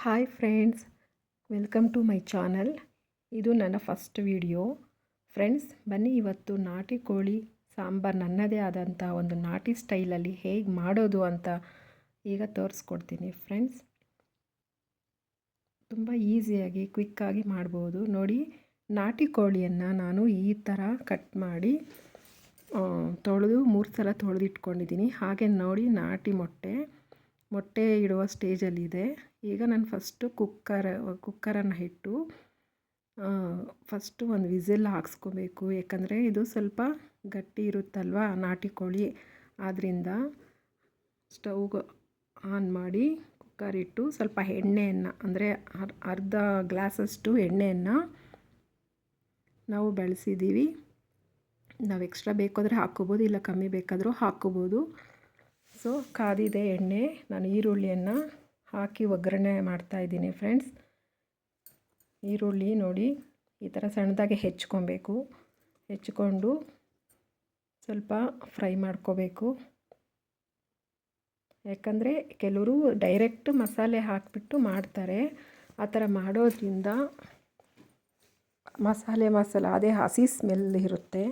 Hi friends, welcome to my channel. ಇದು ನನ್ನ first video. Friends, ಬನ್ನಿ ಇವತ್ತು ನಾಟಿ ಕೋಳಿ ಸಾಂಬಾರು ನನ್ನದೇ ಆದಂಥ ಒಂದು ನಾಟಿ ಸ್ಟೈಲಲ್ಲಿ ಹೇಗೆ ಮಾಡೋದು ಅಂತ ಈಗ ತೋರಿಸ್ಕೊಡ್ತೀನಿ. ಫ್ರೆಂಡ್ಸ್, ತುಂಬ ಈಸಿಯಾಗಿ ಕ್ವಿಕ್ಕಾಗಿ ಮಾಡ್ಬೋದು. ನೋಡಿ, ನಾಟಿ ಕೋಳಿಯನ್ನು ನಾನು ಈ ಥರ ಕಟ್ ಮಾಡಿ ತೊಳೆದು 3 ಸಲ ತೊಳೆದಿಟ್ಕೊಂಡಿದ್ದೀನಿ. ಹಾಗೆ ನೋಡಿ, ನಾಟಿ ಮೊಟ್ಟೆ ಇಡುವ ಸ್ಟೇಜಲ್ಲಿದೆ. ಈಗ ನಾನು ಫಸ್ಟು ಕುಕ್ಕರನ್ನು ಇಟ್ಟು ಫಸ್ಟು ಒಂದು ವಿಸಿಲ್ ಹಾಕ್ಸ್ಕೋಬೇಕು. ಯಾಕಂದರೆ ಇದು ಸ್ವಲ್ಪ ಗಟ್ಟಿ ಇರುತ್ತಲ್ವ ನಾಟಿ ಕೋಳಿ. ಆದ್ದರಿಂದ ಸ್ಟವ್ಗೆ ಆನ್ ಮಾಡಿ ಕುಕ್ಕರ್ ಇಟ್ಟು ಸ್ವಲ್ಪ ಎಣ್ಣೆಯನ್ನು, ಅಂದರೆ ಅರ್ಧ ಗ್ಲಾಸಷ್ಟು ಎಣ್ಣೆಯನ್ನು ನಾವು ಬಳಸಿದ್ದೀವಿ. ನಾವು ಎಕ್ಸ್ಟ್ರಾ ಬೇಕಾದರೆ ಹಾಕ್ಕೋಬೋದು, ಇಲ್ಲ ಕಮ್ಮಿ ಬೇಕಾದರೂ ಹಾಕ್ಕೋಬೋದು. ಸೊ ಕಾದಿದೆ ಎಣ್ಣೆ. ನಾನು ಈರುಳ್ಳಿಯನ್ನು ಹಾಕಿ ಒಗ್ಗರಣೆ ಮಾಡ್ತಾಯಿದ್ದೀನಿ. ಫ್ರೆಂಡ್ಸ್, ಈರುಳ್ಳಿ ನೋಡಿ ಈ ಥರ ಸಣ್ಣದಾಗಿ ಹೆಚ್ಕೊಂಡು ಸ್ವಲ್ಪ ಫ್ರೈ ಮಾಡ್ಕೋಬೇಕು. ಯಾಕಂದರೆ ಕೆಲವರು ಡೈರೆಕ್ಟ್ ಮಸಾಲೆ ಹಾಕಿಬಿಟ್ಟು ಮಾಡ್ತಾರೆ. ಆ ಥರ ಮಾಡೋದ್ರಿಂದ ಮಸಾಲೆ ಅದೇ ಹಸಿ ಸ್ಮೆಲ್ ಇರುತ್ತೆ.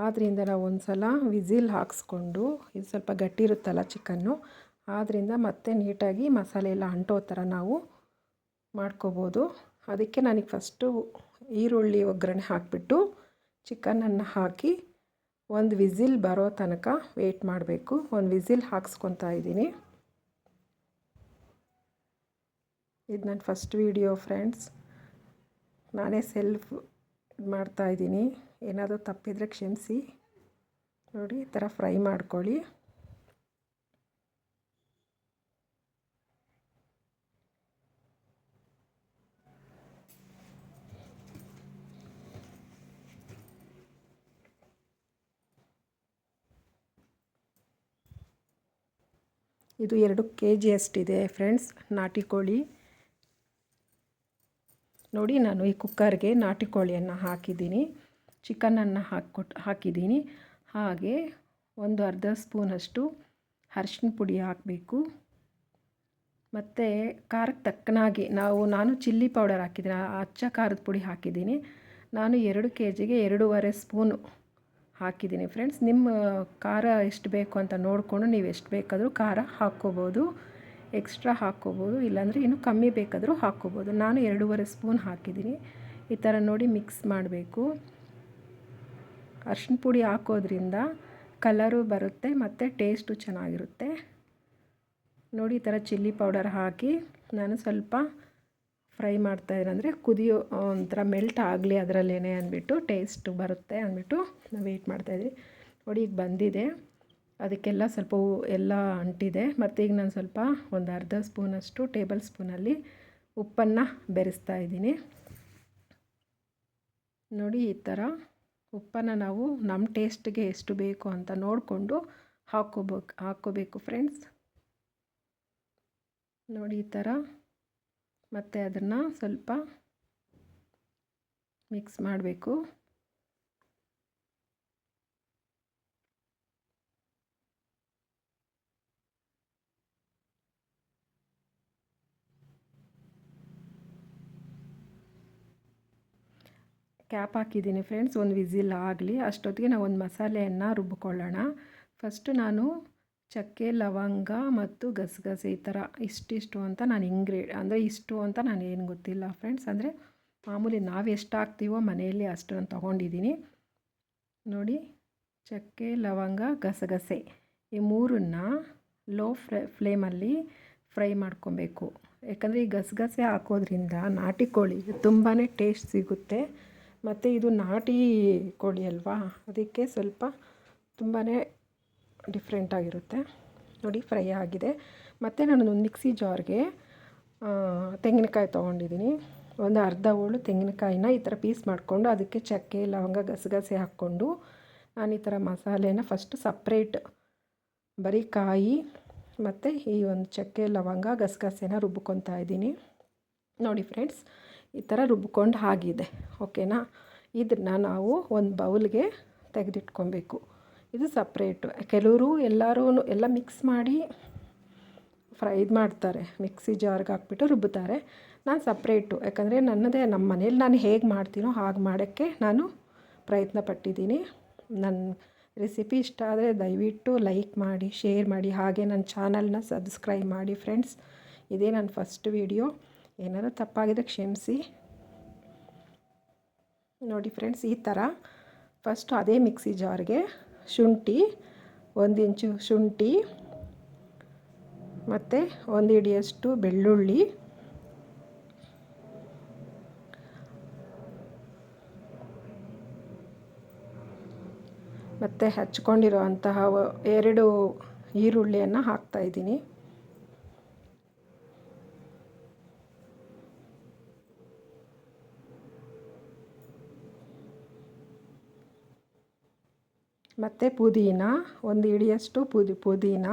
ಆದ್ದರಿಂದ ನಾವು ಒಂದು ಸಲ ವಿಸಿಲ್ ಹಾಕ್ಸ್ಕೊಂಡು, ಇದು ಸ್ವಲ್ಪ ಗಟ್ಟಿ ಇರುತ್ತಲ್ಲ ಚಿಕನ್ನು, ಆದ್ದರಿಂದ ಮತ್ತೆ ನೀಟಾಗಿ ಮಸಾಲೆ ಎಲ್ಲ ಅಂಟೋ ಥರ ನಾವು ಮಾಡ್ಕೋಬೋದು. ಅದಕ್ಕೆ ನನಗೆ ಫಸ್ಟು ಈರುಳ್ಳಿ ಒಗ್ಗರಣೆ ಹಾಕಿಬಿಟ್ಟು ಚಿಕನನ್ನು ಹಾಕಿ ಒಂದು ವಿಸಿಲ್ ಬರೋ ತನಕ ವೆಯ್ಟ್ ಮಾಡಬೇಕು. ಒಂದು ವಿಸಿಲ್ ಹಾಕ್ಸ್ಕೊತಾ ಇದ್ದೀನಿ. ಇದು ನನ್ನ ಫಸ್ಟ್ ವಿಡಿಯೋ ಫ್ರೆಂಡ್ಸ್. ನಾನೇ ಸೆಲ್ಫ್ ಮಾಡ್ತಾಯಿದ್ದೀನಿ. ಏನಾದರೂ ತಪ್ಪಿದರೆ ಕ್ಷಮಿಸಿ. ನೋಡಿ, ಈ ಥರ ಫ್ರೈ ಮಾಡ್ಕೊಳ್ಳಿ. ಇದು 2 kg ಅಷ್ಟಿದೆ ಫ್ರೆಂಡ್ಸ್ ನಾಟಿ ಕೋಳಿ. ನೋಡಿ, ನಾನು ಈ ಕುಕ್ಕರ್ಗೆ ನಾಟಿ ಕೋಳಿಯನ್ನು ಹಾಕಿದ್ದೀನಿ, ಚಿಕನನ್ನು ಹಾಕಿದ್ದೀನಿ. ಹಾಗೆ ಒಂದು ಅರ್ಧ ಸ್ಪೂನಷ್ಟು ಅರಿಶಿನ ಪುಡಿ ಹಾಕಬೇಕು. ಮತ್ತು ಖಾರಕ್ಕೆ ತಕ್ಕನಾಗಿ ನಾನು ಚಿಲ್ಲಿ ಪೌಡರ್ ಹಾಕಿದ್ದೀನಿ, ಅಚ್ಚ ಖಾರದ ಪುಡಿ ಹಾಕಿದ್ದೀನಿ. ನಾನು 2 kgಗೆ 2.5 ಸ್ಪೂನು ಹಾಕಿದ್ದೀನಿ. ಫ್ರೆಂಡ್ಸ್, ನಿಮ್ಮ ಖಾರ ಎಷ್ಟು ಬೇಕು ಅಂತ ನೋಡಿಕೊಂಡು ನೀವು ಎಷ್ಟು ಬೇಕಾದರೂ ಖಾರ ಹಾಕ್ಕೋಬೋದು, ಎಕ್ಸ್ಟ್ರಾ ಹಾಕ್ಕೋಬೋದು, ಇಲ್ಲಾಂದರೆ ಇನ್ನೂ ಕಮ್ಮಿ ಬೇಕಾದರೂ ಹಾಕ್ಕೋಬೋದು. ನಾನು 2.5 ಸ್ಪೂನ್ ಹಾಕಿದ್ದೀನಿ. ಈ ಥರ ನೋಡಿ ಮಿಕ್ಸ್ ಮಾಡಬೇಕು. ಅರಿಶಿನ ಪುಡಿ ಹಾಕೋದ್ರಿಂದ ಕಲರು ಬರುತ್ತೆ ಮತ್ತು ಟೇಸ್ಟು ಚೆನ್ನಾಗಿರುತ್ತೆ. ನೋಡಿ, ಈ ಥರ ಚಿಲ್ಲಿ ಪೌಡರ್ ಹಾಕಿ ನಾನು ಸ್ವಲ್ಪ ಫ್ರೈ ಮಾಡ್ತಾಯಿದ್ದೀನಿ. ಅಂದರೆ ಕುದಿಯೋ ಒಂಥರ ಮೆಲ್ಟ್ ಆಗಲಿ ಅದರಲ್ಲೇ ಅಂದ್ಬಿಟ್ಟು, ಟೇಸ್ಟ್ ಬರುತ್ತೆ ಅಂದ್ಬಿಟ್ಟು ನಾವು ವೆಯ್ಟ್ ಮಾಡ್ತಾಯಿದ್ವಿ. ನೋಡಿ, ಈಗ ಬಂದಿದೆ. ಅದಕ್ಕೆಲ್ಲ ಸ್ವಲ್ಪ ಎಲ್ಲ ಅಂಟಿದೆ. ಮತ್ತು ಈಗ ನಾನು ಸ್ವಲ್ಪ ಒಂದು ಅರ್ಧ ಸ್ಪೂನಷ್ಟು ಟೇಬಲ್ ಸ್ಪೂನಲ್ಲಿ ಉಪ್ಪನ್ನು ಬೆರೆಸ್ತಾ ಇದ್ದೀನಿ. ನೋಡಿ, ಈ ಥರ ಉಪ್ಪನ್ನು ನಾವು ನಮ್ಮ ಟೇಸ್ಟ್ಗೆ ಎಷ್ಟು ಬೇಕು ಅಂತ ನೋಡಿಕೊಂಡು ಹಾಕ್ಕೋಬೇಕು ಫ್ರೆಂಡ್ಸ್. ನೋಡಿ, ಈ ಥರ. ಮತ್ತು ಅದನ್ನು ಸ್ವಲ್ಪ ಮಿಕ್ಸ್ ಮಾಡಬೇಕು. ಕ್ಯಾಪ್ ಹಾಕಿದ್ದೀನಿ ಫ್ರೆಂಡ್ಸ್, ಒಂದು ವಿಸಿಲ್ ಆಗಲಿ. ಅಷ್ಟೊತ್ತಿಗೆ ನಾವು ಒಂದು ಮಸಾಲೆಯನ್ನು ರುಬ್ಬಿಕೊಳ್ಳೋಣ. ಫಸ್ಟು ನಾನು ಚಕ್ಕೆ, ಲವಂಗ ಮತ್ತು ಗಸಗಸೆ ಈ ಥರ ಇಷ್ಟಿಷ್ಟು ಅಂತ ನಾನು ಅಂದರೆ ಇಷ್ಟು ಅಂತ ನಾನು ಏನು ಗೊತ್ತಿಲ್ಲ ಫ್ರೆಂಡ್ಸ್. ಅಂದರೆ ಮಾಮೂಲಿ ನಾವು ಎಷ್ಟು ಹಾಕ್ತೀವೋ ಮನೆಯಲ್ಲಿ ಅಷ್ಟು ನಾನು ತೊಗೊಂಡಿದ್ದೀನಿ. ನೋಡಿ, ಚಕ್ಕೆ, ಲವಂಗ, ಗಸಗಸೆ ಈ ಮೂರನ್ನು ಲೋ ಫ್ಲೇಮಲ್ಲಿ ಫ್ರೈ ಮಾಡ್ಕೊಬೇಕು. ಯಾಕಂದರೆ ಈ ಗಸಗಸೆ ಹಾಕೋದ್ರಿಂದ ನಾಟಿ ಕೋಳಿಗೆ ತುಂಬಾ ಟೇಸ್ಟ್ ಸಿಗುತ್ತೆ. ಮತ್ತು ಇದು ನಾಟಿ ಕೋಳಿ ಅಲ್ವಾ, ಅದಕ್ಕೆ ಸ್ವಲ್ಪ ತುಂಬಾ ಡಿಫ್ರೆಂಟಾಗಿರುತ್ತೆ. ನೋಡಿ, ಫ್ರೈ ಆಗಿದೆ. ಮತ್ತು ನಾನು ಒಂದು ಮಿಕ್ಸಿ ಜಾರ್ಗೆ ತೆಂಗಿನಕಾಯಿ ತೊಗೊಂಡಿದ್ದೀನಿ. ಒಂದು ಅರ್ಧ ಹೋಳು ತೆಂಗಿನಕಾಯಿನ ಈ ಥರ ಪೀಸ್ ಮಾಡಿಕೊಂಡು ಅದಕ್ಕೆ ಚಕ್ಕೆ, ಲವಂಗ, ಗಸಗಸೆ ಹಾಕ್ಕೊಂಡು ನಾನು ಈ ಥರ ಮಸಾಲೆನ ಫಸ್ಟು ಸಪ್ರೇಟ್ ಬರೀ ಕಾಯಿ ಮತ್ತು ಈ ಒಂದು ಚಕ್ಕೆ, ಲವಂಗ, ಗಸಗಸೆನ ರುಬ್ಕೊತಾ ಇದ್ದೀನಿ. ನೋಡಿ ಫ್ರೆಂಡ್ಸ್, ಈ ಥರ ರುಬ್ಕೊಂಡು ಆಗಿದೆ. ಓಕೆನಾ? ಇದನ್ನು ನಾವು ಒಂದು ಬೌಲ್ಗೆ ತೆಗೆದಿಟ್ಕೊಬೇಕು. ಇದು ಸಪ್ರೇಟು. ಕೆಲವರು ಎಲ್ಲ ಮಿಕ್ಸ್ ಮಾಡಿ ಇದು ಮಾಡ್ತಾರೆ, ಮಿಕ್ಸಿ ಜಾರ್ಗೆ ಹಾಕ್ಬಿಟ್ಟು ರುಬ್ಬುತ್ತಾರೆ. ನಾನು ಸಪ್ರೇಟು, ಯಾಕಂದರೆ ನನ್ನದೇ ನಮ್ಮ ಮನೇಲಿ ನಾನು ಹೇಗೆ ಮಾಡ್ತೀನೋ ಹಾಗೆ ಮಾಡೋಕ್ಕೆ ನಾನು ಪ್ರಯತ್ನ ಪಟ್ಟಿದ್ದೀನಿ. ನನ್ನ ರೆಸಿಪಿ ಇಷ್ಟ ಆದರೆ ದಯವಿಟ್ಟು ಲೈಕ್ ಮಾಡಿ, ಶೇರ್ ಮಾಡಿ, ಹಾಗೆ ನನ್ನ ಚಾನಲ್ನ ಸಬ್ಸ್ಕ್ರೈಬ್ ಮಾಡಿ ಫ್ರೆಂಡ್ಸ್. ಇದೇ ನನ್ನ ಫಸ್ಟ್ ವಿಡಿಯೋ, ಏನಾದರೂ ತಪ್ಪಾಗಿದ್ರೆ ಕ್ಷಮಿಸಿ. ನೋಡಿ ಫ್ರೆಂಡ್ಸ್, ಈ ಥರ ಫಸ್ಟು ಅದೇ ಮಿಕ್ಸಿ ಜಾರ್ಗೆ ಶುಂಠಿ, 1 ಇಂಚು ಶುಂಠಿ ಮತ್ತು 1 ಹಿಡಿಯಷ್ಟು ಬೆಳ್ಳುಳ್ಳಿ, ಮತ್ತು ಹಚ್ಕೊಂಡಿರುವಂತಹ 2 ಈರುಳ್ಳಿಯನ್ನು ಹಾಕ್ತಾಯಿದ್ದೀನಿ. ಮತ್ತು ಪುದೀನ, 1 ಹಿಡಿಯಷ್ಟು ಪುದೀನ,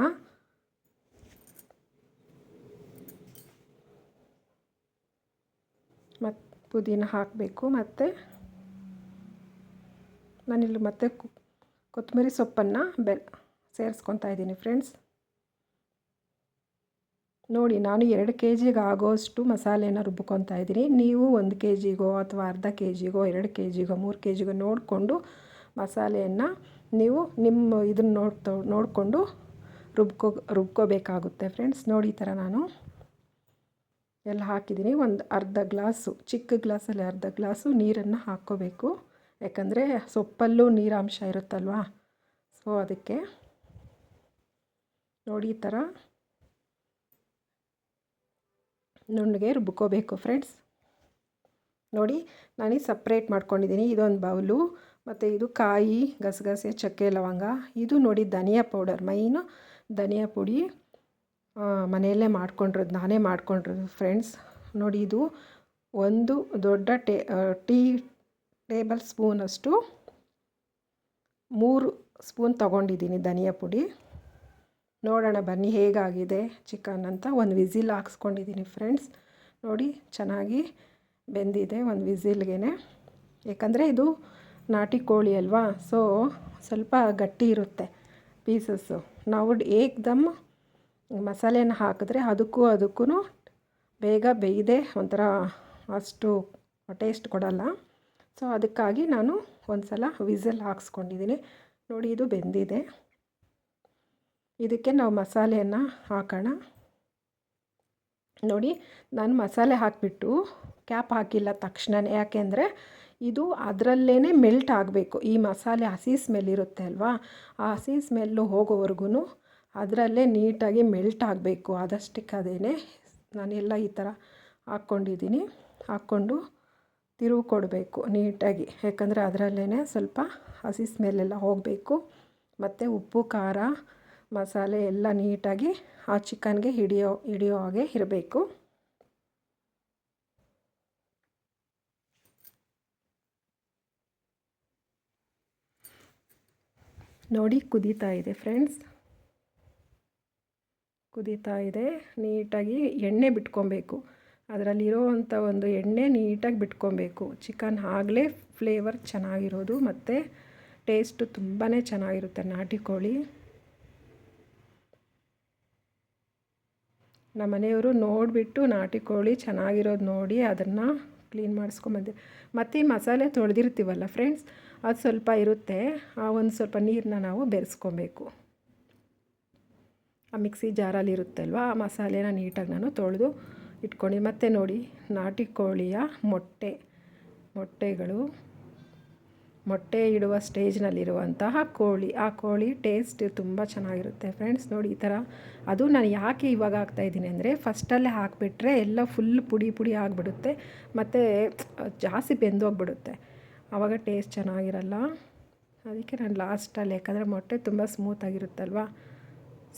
ಮತ್ತು ಪುದೀನ ಹಾಕಬೇಕು. ಮತ್ತು ನಾನಿಲ್ಲಿ ಮತ್ತೆ ಕೊತ್ತಂಬರಿ ಸೊಪ್ಪನ್ನು ಸೇರಿಸ್ಕೊತಾ ಇದ್ದೀನಿ ಫ್ರೆಂಡ್ಸ್. ನೋಡಿ, ನಾನು 2 kgಗೆ ಆಗೋಷ್ಟು ಮಸಾಲೆನ ರುಬ್ಕೊತಾ ಇದ್ದೀನಿ. ನೀವು 1 kgಗೋ ಅಥವಾ ಅರ್ಧ kgಗೋ 2 kgಗೋ 3 kgಗೋ ನೋಡಿಕೊಂಡು ಮಸಾಲೆಯನ್ನು ನೀವು ನಿಮ್ಮ ಇದನ್ನು ನೋಡಿಕೊಂಡು ರುಬ್ಕೋಬೇಕಾಗುತ್ತೆ ಫ್ರೆಂಡ್ಸ್. ನೋಡಿ, ಈ ಥರ ನಾನು ಎಲ್ಲ ಹಾಕಿದ್ದೀನಿ. ಒಂದು ಅರ್ಧ ಗ್ಲಾಸು, ಚಿಕ್ಕ ಗ್ಲಾಸಲ್ಲಿ ಅರ್ಧ ಗ್ಲಾಸು ನೀರನ್ನು ಹಾಕ್ಕೋಬೇಕು, ಯಾಕಂದರೆ ಸೊಪ್ಪಲ್ಲೂ ನೀರಾಂಶ ಇರುತ್ತಲ್ವ, ಸೊ ಅದಕ್ಕೆ. ನೋಡಿ, ಈ ಥರ ನುಣ್ಣಗೆ ರುಬ್ಕೋಬೇಕು ಫ್ರೆಂಡ್ಸ್. ನೋಡಿ, ನಾನೀಗ ಸಪ್ರೇಟ್ ಮಾಡ್ಕೊಂಡಿದ್ದೀನಿ. ಇದೊಂದು ಬೌಲು, ಮತ್ತು ಇದು ಕಾಯಿ, ಗಸಗಸೆ, ಚಕ್ಕೆ, ಲವಂಗ. ಇದು ನೋಡಿ ಧನಿಯಾ ಪೌಡರ್, ಮೈನು ಧನಿಯಾ ಪುಡಿ ಮನೆಯಲ್ಲೇ ಮಾಡ್ಕೊಂಡಿರೋದು, ನಾನೇ ಮಾಡ್ಕೊಂಡಿರೋದು ಫ್ರೆಂಡ್ಸ್. ನೋಡಿ, ಇದು 1 ದೊಡ್ಡ ಟೀ ಟೇಬಲ್ ಸ್ಪೂನಷ್ಟು 3 ಸ್ಪೂನ್ ತೊಗೊಂಡಿದ್ದೀನಿ ಧನಿಯಾ ಪುಡಿ. ನೋಡೋಣ ಬನ್ನಿ ಹೇಗಾಗಿದೆ ಚಿಕನ್ ಅಂತ. 1 ವಿಸಿಲ್ ಹಾಕ್ಸ್ಕೊಂಡಿದ್ದೀನಿ ಫ್ರೆಂಡ್ಸ್. ನೋಡಿ, ಚೆನ್ನಾಗಿ ಬೆಂದಿದೆ 1 ವಿಸಿಲ್ಗೆ, ಯಾಕಂದರೆ ಇದು ನಾಟಿ ಕೋಳಿ ಅಲ್ವಾ, ಸೊ ಸ್ವಲ್ಪ ಗಟ್ಟಿ ಇರುತ್ತೆ ಪೀಸಸ್ಸು. ನಾವು ಏಕ್ದಮ್ ಮಸಾಲೆನ ಹಾಕಿದ್ರೆ ಅದಕ್ಕೂ ಬೇಗ ಬೇಯದೆ ಒಂಥರ ಅಷ್ಟು ಟೇಸ್ಟ್ ಕೊಡಲ್ಲ. ಸೊ ಅದಕ್ಕಾಗಿ ನಾನು ಒಂದು ಸಲ ವಿಸಿಲ್ ಹಾಕ್ಸ್ಕೊಂಡಿದ್ದೀನಿ. ನೋಡಿ, ಇದು ಬೆಂದಿದೆ. ಇದಕ್ಕೆ ನಾವು ಮಸಾಲೆಯನ್ನು ಹಾಕೋಣ. ನೋಡಿ, ನಾನು ಮಸಾಲೆ ಹಾಕಿಬಿಟ್ಟು ಕ್ಯಾಪ್ ಹಾಕಿಲ್ಲ ತಕ್ಷಣವೇ, ಯಾಕೆಂದರೆ ಇದು ಅದರಲ್ಲೇ ಮೆಲ್ಟ್ ಆಗಬೇಕು. ಈ ಮಸಾಲೆ ಹಸಿ ಸ್ಮೆಲ್ ಇರುತ್ತೆ ಅಲ್ವಾ, ಆ ಹಸಿ ಸ್ಮೆಲ್ಲು ಹೋಗೋವರೆಗೂ ಅದರಲ್ಲೇ ನೀಟಾಗಿ ಮೆಲ್ಟ್ ಆಗಬೇಕು. ಆದಷ್ಟಕ್ಕೆ ಅದೇನೆ ನಾನೆಲ್ಲ ಈ ಥರ ಹಾಕ್ಕೊಂಡಿದ್ದೀನಿ. ಹಾಕ್ಕೊಂಡು ತಿರುವು ಕೊಡಬೇಕು ನೀಟಾಗಿ, ಯಾಕಂದರೆ ಅದರಲ್ಲೇ ಸ್ವಲ್ಪ ಹಸಿ ಸ್ಮೆಲ್ಲೆಲ್ಲ ಹೋಗಬೇಕು. ಮತ್ತು ಉಪ್ಪು, ಖಾರ, ಮಸಾಲೆ ಎಲ್ಲ ನೀಟಾಗಿ ಆ ಚಿಕನ್ಗೆ ಹಿಡಿಯೋ ಹಾಗೆ ಇರಬೇಕು. ನೋಡಿ, ಕುದೀತಾ ಇದೆ ಫ್ರೆಂಡ್ಸ್, ಕುದೀತಾ ಇದೆ. ನೀಟಾಗಿ ಎಣ್ಣೆ ಬಿಟ್ಕೊಬೇಕು, ಅದರಲ್ಲಿರೋವಂಥ ಒಂದು ಎಣ್ಣೆ ನೀಟಾಗಿ ಬಿಟ್ಕೊಬೇಕು. ಚಿಕನ್ ಆಗಲೇ ಫ್ಲೇವರ್ ಚೆನ್ನಾಗಿರೋದು, ಮತ್ತು ಟೇಸ್ಟು ತುಂಬಾ ಚೆನ್ನಾಗಿರುತ್ತೆ ನಾಟಿ ಕೋಳಿ. ನಮ್ಮ ಮನೆಯವರು ನೋಡಿಬಿಟ್ಟು ನಾಟಿ ಕೋಳಿ ಚೆನ್ನಾಗಿರೋದು ನೋಡಿ ಅದನ್ನು ಕ್ಲೀನ್ ಮಾಡಿಸ್ಕೊಂಬಂದೆ. ಮತ್ತು ಈ ಮಸಾಲೆ ತೊಳೆದಿರ್ತೀವಲ್ಲ ಫ್ರೆಂಡ್ಸ್, ಅದು ಸ್ವಲ್ಪ ಇರುತ್ತೆ, ಆ ಒಂದು ಸ್ವಲ್ಪ ನೀರನ್ನ ನಾವು ಬೆರೆಸ್ಕೊಬೇಕು. ಆ ಮಿಕ್ಸಿ ಜಾರಲ್ಲಿ ಇರುತ್ತಲ್ವ, ಆ ಮಸಾಲೆನ ನೀಟಾಗಿ ನಾನು ತೊಳೆದು ಇಟ್ಕೊಂಡು. ಮತ್ತು ನೋಡಿ, ನಾಟಿ ಕೋಳಿಯ ಮೊಟ್ಟೆ ಇಡುವ ಸ್ಟೇಜ್ನಲ್ಲಿರುವಂತಹ ಕೋಳಿ, ಆ ಕೋಳಿ ಟೇಸ್ಟ್ ತುಂಬ ಚೆನ್ನಾಗಿರುತ್ತೆ ಫ್ರೆಂಡ್ಸ್. ನೋಡಿ, ಈ ಥರ. ಅದು ನಾನು ಯಾಕೆ ಇವಾಗ ಹಾಕ್ತಾಯಿದ್ದೀನಿ ಅಂದರೆ, ಫಸ್ಟಲ್ಲೇ ಹಾಕಿಬಿಟ್ರೆ ಎಲ್ಲ ಫುಲ್ ಪುಡಿ ಆಗಿಬಿಡುತ್ತೆ, ಮತ್ತು ಜಾಸ್ತಿ ಬೆಂದೋಗ್ಬಿಡುತ್ತೆ, ಆವಾಗ ಟೇಸ್ಟ್ ಚೆನ್ನಾಗಿರಲ್ಲ. ಅದಕ್ಕೆ ನಾನು ಲಾಸ್ಟಲ್ಲಿ, ಯಾಕಂದರೆ ಮೊಟ್ಟೆ ತುಂಬ ಸ್ಮೂತಾಗಿರುತ್ತಲ್ವ,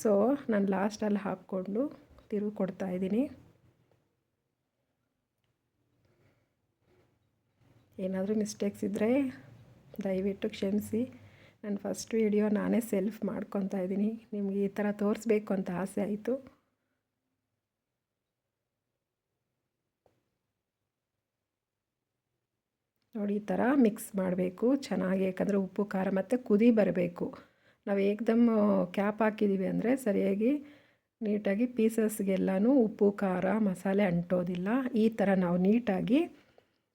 ಸೊ ನಾನು ಲಾಸ್ಟಲ್ಲಿ ಹಾಕ್ಕೊಂಡು ತಿರುವು ಕೊಡ್ತಾಯಿದ್ದೀನಿ. ಏನಾದರೂ ಮಿಸ್ಟೇಕ್ಸ್ ಇದ್ದರೆ ದಯವಿಟ್ಟು ಕ್ಷಮಿಸಿ. ನನ್ನ ಫಸ್ಟ್ ವಿಡಿಯೋ ನಾನೇ ಸೆಲ್ಫ್ ಮಾಡ್ಕೊತಾ ಇದ್ದೀನಿ, ನಿಮಗೆ ಈ ಥರ ತೋರಿಸ್ಬೇಕು ಅಂತ ಆಸೆ ಆಯಿತು. ನೋಡಿ, ಈ ಥರ ಮಿಕ್ಸ್ ಮಾಡಬೇಕು ಚೆನ್ನಾಗಿ, ಯಾಕಂದರೆ ಉಪ್ಪು ಖಾರ ಮತ್ತು ಕುದಿ ಬರಬೇಕು. ನಾವು ಏಕ್ದಮ್ ಕ್ಯಾಪ್ ಹಾಕಿದ್ದೀವಿ ಅಂದರೆ ಸರಿಯಾಗಿ ನೀಟಾಗಿ ಪೀಸಸ್ಗೆಲ್ಲನೂ ಉಪ್ಪು ಖಾರ ಮಸಾಲೆ ಅಂಟೋದಿಲ್ಲ. ಈ ಥರ ನಾವು ನೀಟಾಗಿ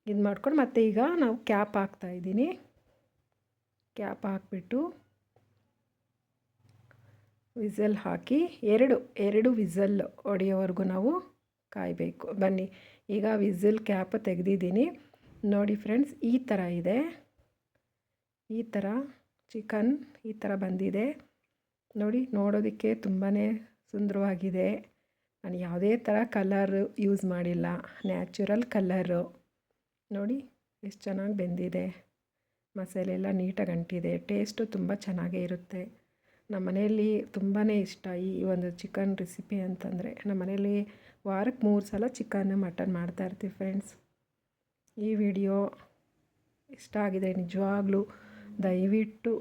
ಇದು ಮಾಡ್ಕೊಂಡು ಮತ್ತು ಈಗ ನಾವು ಕ್ಯಾಪ್ ಹಾಕ್ತಾಯಿದ್ದೀನಿ. ಕ್ಯಾಪ್ ಹಾಕ್ಬಿಟ್ಟು ವಿಸಲ್ ಹಾಕಿ ಎರಡು ವಿಸಲ್ ಹೊಡೆಯೋವರೆಗೂ ನಾವು ಕಾಯಬೇಕು. ಬನ್ನಿ ಈಗ ವಿಸಿಲ್ ಕ್ಯಾಪ್ ತೆಗೆದಿದ್ದೀನಿ. ನೋಡಿ ಫ್ರೆಂಡ್ಸ್, ಈ ಥರ ಇದೆ. ಈ ಥರ ಚಿಕನ್ ಈ ಥರ ಬಂದಿದೆ ನೋಡಿ. ನೋಡೋದಕ್ಕೆ ತುಂಬಾ ಸುಂದರವಾಗಿದೆ. ನಾನು ಯಾವುದೇ ಥರ ಕಲರ್ ಯೂಸ್ ಮಾಡಿಲ್ಲ, ನ್ಯಾಚುರಲ್ ಕಲರು. ನೋಡಿ ಎಷ್ಟು ಚೆನ್ನಾಗಿ ಬೆಂದಿದೆ. ಮಸಾಲೆ ಎಲ್ಲ ನೀಟಾಗಿ ಅಂಟಿದೆ. ಟೇಸ್ಟು ತುಂಬ ಚೆನ್ನಾಗೇ ಇರುತ್ತೆ. ನಮ್ಮ ಮನೆಯಲ್ಲಿ ತುಂಬಾ ಇಷ್ಟ ಈ ಒಂದು ಚಿಕನ್ ರೆಸಿಪಿ ಅಂತಂದರೆ. ನಮ್ಮ ಮನೆಯಲ್ಲಿ ವಾರಕ್ಕೆ 3 ಸಲ ಚಿಕನ್ ಮಟನ್ ಮಾಡ್ತಾಯಿರ್ತೀವಿ ಫ್ರೆಂಡ್ಸ್. ಈ ವಿಡಿಯೋ ಇಷ್ಟ ಆಗಿದೆ ನಿಜವಾಗ್ಲೂ ದಯವಿಟ್ಟು